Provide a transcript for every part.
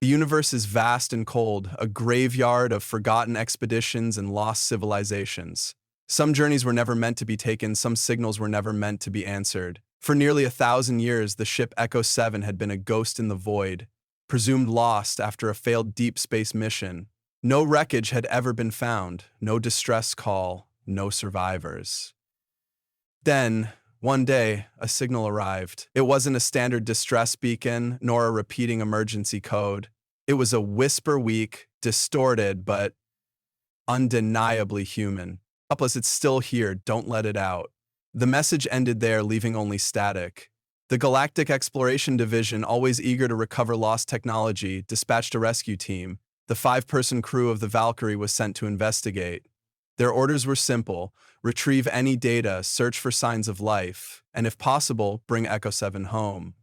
The universe is vast and cold, a graveyard of forgotten expeditions and lost civilizations. Some journeys were never meant to be taken, some signals were never meant to be answered. For nearly 1,000 years, the ship Echo 7 had been a ghost in the void, presumed lost after a failed deep space mission. No wreckage had ever been found, no distress call, no survivors. Then, one day, a signal arrived. It wasn't a standard distress beacon, nor a repeating emergency code. It was a whisper, weak, distorted, but undeniably human. Plus, it's still here, don't let it out. The message ended there, leaving only static. The Galactic Exploration Division, always eager to recover lost technology, dispatched a rescue team. The 5-person crew of the Valkyrie was sent to investigate. Their orders were simple: retrieve any data, search for signs of life, and if possible, bring Echo 7 home.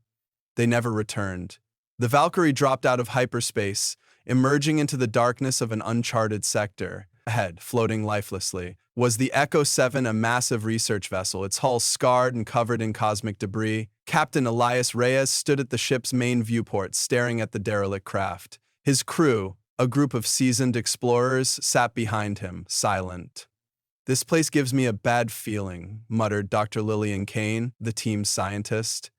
They never returned. The Valkyrie dropped out of hyperspace, emerging into the darkness of an uncharted sector. Ahead, floating lifelessly, was the Echo 7, a massive research vessel, its hull scarred and covered in cosmic debris. Captain Elias Reyes stood at the ship's main viewport, staring at the derelict craft. His crew, a group of seasoned explorers, sat behind him, silent. "This place gives me a bad feeling," muttered Dr. Lillian Kane, the team's scientist.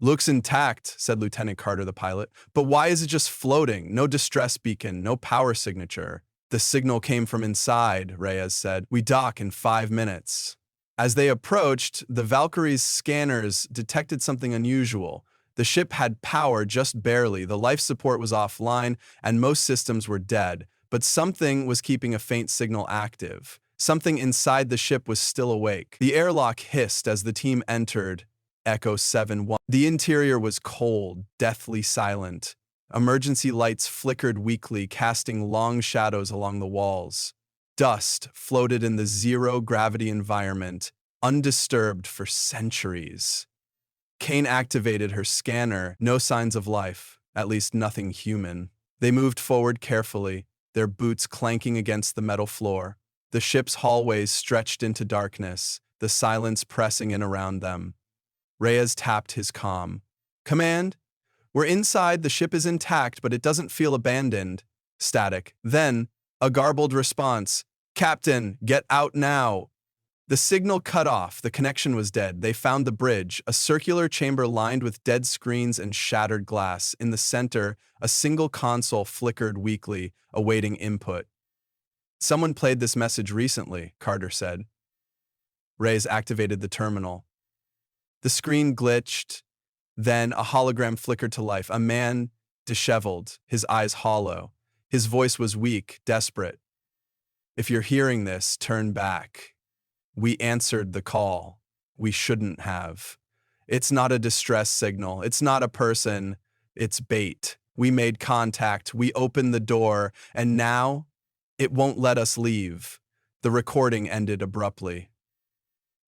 "Looks intact," said Lieutenant Carter, the pilot. "But why is it just floating? No distress beacon, no power signature." "The signal came from inside," Reyes said. "We dock in 5 minutes." As they approached, the Valkyrie's scanners detected something unusual. The ship had power, just barely, the life support was offline, and most systems were dead. But something was keeping a faint signal active. Something inside the ship was still awake. The airlock hissed as the team entered Echo 7-1. The interior was cold, deathly silent. Emergency lights flickered weakly, casting long shadows along the walls. Dust floated in the zero-gravity environment, undisturbed for centuries. Kane activated her scanner. No signs of life, at least nothing human. They moved forward carefully, their boots clanking against the metal floor. The ship's hallways stretched into darkness, the silence pressing in around them. Reyes tapped his comm. "Command? We're inside, the ship is intact, but it doesn't feel abandoned." Static. Then, a garbled response. "Captain, get out now." The signal cut off, the connection was dead. They found the bridge, a circular chamber lined with dead screens and shattered glass. In the center, a single console flickered weakly, awaiting input. "Someone played this message recently," Carter said. Reyes activated the terminal. The screen glitched, then a hologram flickered to life. A man, disheveled, his eyes hollow. His voice was weak, desperate. "If you're hearing this, turn back. We answered the call. We shouldn't have. It's not a distress signal. It's not a person. It's bait. We made contact. We opened the door. And now, it won't let us leave." The recording ended abruptly.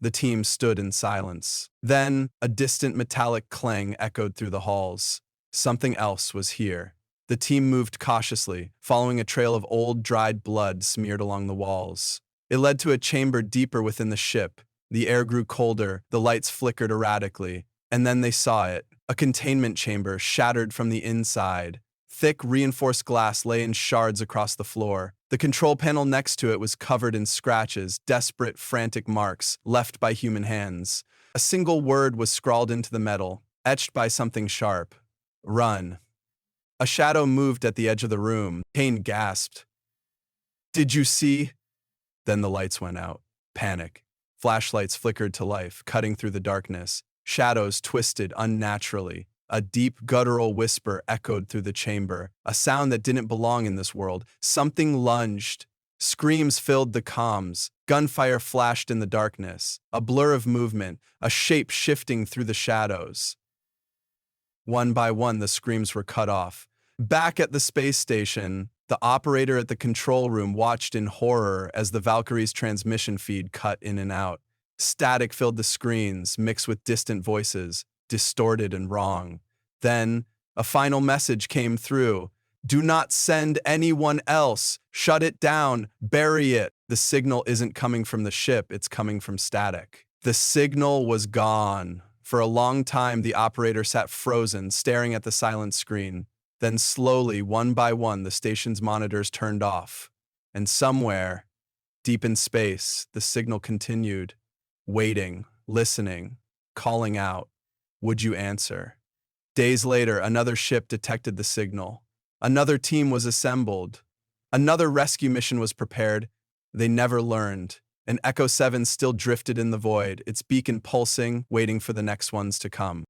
The team stood in silence. Then, a distant metallic clang echoed through the halls. Something else was here. The team moved cautiously, following a trail of old, dried blood smeared along the walls. It led to a chamber deeper within the ship. The air grew colder, the lights flickered erratically, and then they saw it. A containment chamber, shattered from the inside. Thick, reinforced glass lay in shards across the floor. The control panel next to it was covered in scratches, desperate, frantic marks left by human hands. A single word was scrawled into the metal, etched by something sharp. "Run." A shadow moved at the edge of the room. Kane gasped. "Did you see?" Then the lights went out. Panic. Flashlights flickered to life, cutting through the darkness. Shadows twisted unnaturally. A deep, guttural whisper echoed through the chamber, a sound that didn't belong in this world. Something lunged. Screams filled the comms. Gunfire flashed in the darkness. A blur of movement, a shape shifting through the shadows. One by one, the screams were cut off. Back at the space station, the operator at the control room watched in horror as the Valkyrie's transmission feed cut in and out. Static filled the screens, mixed with distant voices, distorted and wrong. Then, a final message came through. "Do not send anyone else. Shut it down. Bury it." The signal isn't coming from the ship, it's coming from static. The signal was gone. For a long time, the operator sat frozen, staring at the silent screen. Then slowly, one by one, the station's monitors turned off. And somewhere, deep in space, the signal continued, waiting, listening, calling out. Would you answer? Days later, another ship detected the signal. Another team was assembled. Another rescue mission was prepared. They never learned. And Echo 7 still drifted in the void, its beacon pulsing, waiting for the next ones to come.